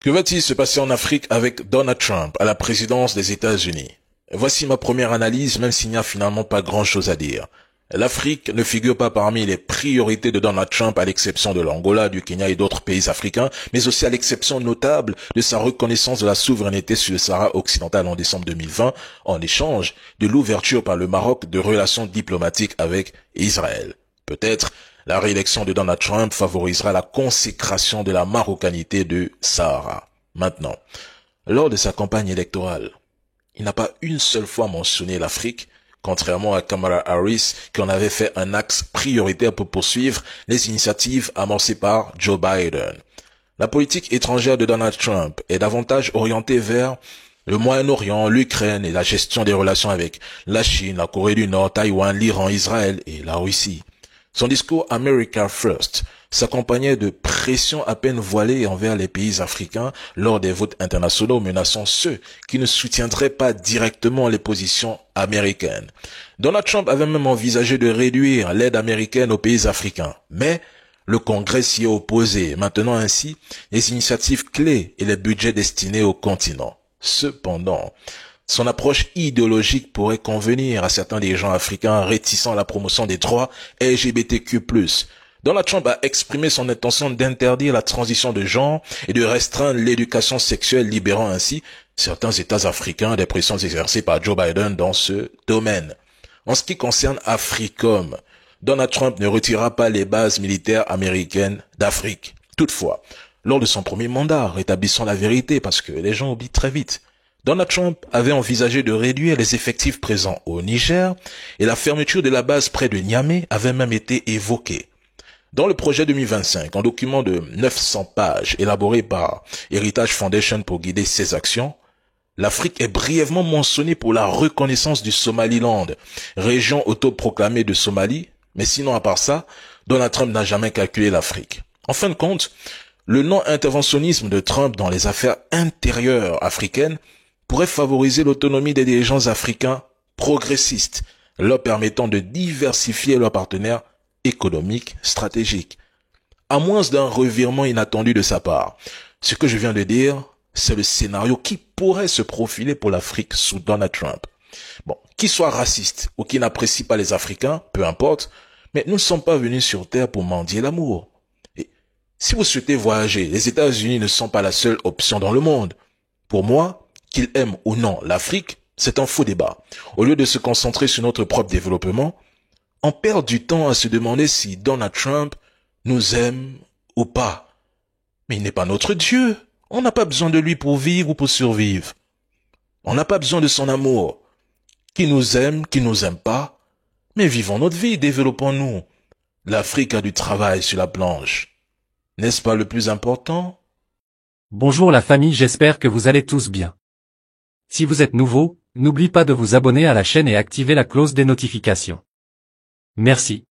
Que va-t-il se passer en Afrique avec Donald Trump à la présidence des États-Unis? Voici ma première analyse, même s'il n'y a finalement pas grand-chose à dire. L'Afrique ne figure pas parmi les priorités de Donald Trump, à l'exception de l'Angola, du Kenya et d'autres pays africains, mais aussi à l'exception notable de sa reconnaissance de la souveraineté sur le Sahara occidental en décembre 2020, en échange de l'ouverture par le Maroc de relations diplomatiques avec Israël. Peut-être la réélection de Donald Trump favorisera la consécration de la marocanité de Sahara. Maintenant, lors de sa campagne électorale, il n'a pas une seule fois mentionné l'Afrique, contrairement à Kamala Harris, qui en avait fait un axe prioritaire pour poursuivre les initiatives amorcées par Joe Biden. La politique étrangère de Donald Trump est davantage orientée vers le Moyen-Orient, l'Ukraine et la gestion des relations avec la Chine, la Corée du Nord, Taïwan, l'Iran, Israël et la Russie. Son discours America First s'accompagnait de pressions à peine voilées envers les pays africains lors des votes internationaux, menaçant ceux qui ne soutiendraient pas directement les positions américaines. Donald Trump avait même envisagé de réduire l'aide américaine aux pays africains, mais le Congrès s'y est opposé, maintenant ainsi les initiatives clés et les budgets destinés au continent. Cependant, son approche idéologique pourrait convenir à certains dirigeants africains réticents à la promotion des droits LGBTQ+. Donald Trump a exprimé son intention d'interdire la transition de genre et de restreindre l'éducation sexuelle, libérant ainsi certains États africains des pressions exercées par Joe Biden dans ce domaine. En ce qui concerne AFRICOM, Donald Trump ne retirera pas les bases militaires américaines d'Afrique. Toutefois, lors de son premier mandat, rétablissons la vérité parce que les gens oublient très vite, Donald Trump avait envisagé de réduire les effectifs présents au Niger et la fermeture de la base près de Niamey avait même été évoquée. Dans le projet 2025, un document de 900 pages élaboré par Heritage Foundation pour guider ses actions, l'Afrique est brièvement mentionnée pour la reconnaissance du Somaliland, région autoproclamée de Somalie, mais sinon à part ça, Donald Trump n'a jamais calculé l'Afrique. En fin de compte, le non-interventionnisme de Trump dans les affaires intérieures africaines pourrait favoriser l'autonomie des dirigeants africains progressistes, leur permettant de diversifier leurs partenaires économiques stratégiques. À moins d'un revirement inattendu de sa part, ce que je viens de dire, c'est le scénario qui pourrait se profiler pour l'Afrique sous Donald Trump. Bon, qu'il soit raciste ou qu'il n'apprécie pas les Africains, peu importe, mais nous ne sommes pas venus sur Terre pour mendier l'amour. Et si vous souhaitez voyager, les États-Unis ne sont pas la seule option dans le monde. Pour moi, qu'il aime ou non l'Afrique, c'est un faux débat. Au lieu de se concentrer sur notre propre développement, on perd du temps à se demander si Donald Trump nous aime ou pas. Mais il n'est pas notre Dieu. On n'a pas besoin de lui pour vivre ou pour survivre. On n'a pas besoin de son amour. Qui nous aime pas. Mais vivons notre vie, développons-nous. L'Afrique a du travail sur la planche. N'est-ce pas le plus important? Bonjour la famille, j'espère que vous allez tous bien. Si vous êtes nouveau, n'oubliez pas de vous abonner à la chaîne et activer la cloche des notifications. Merci.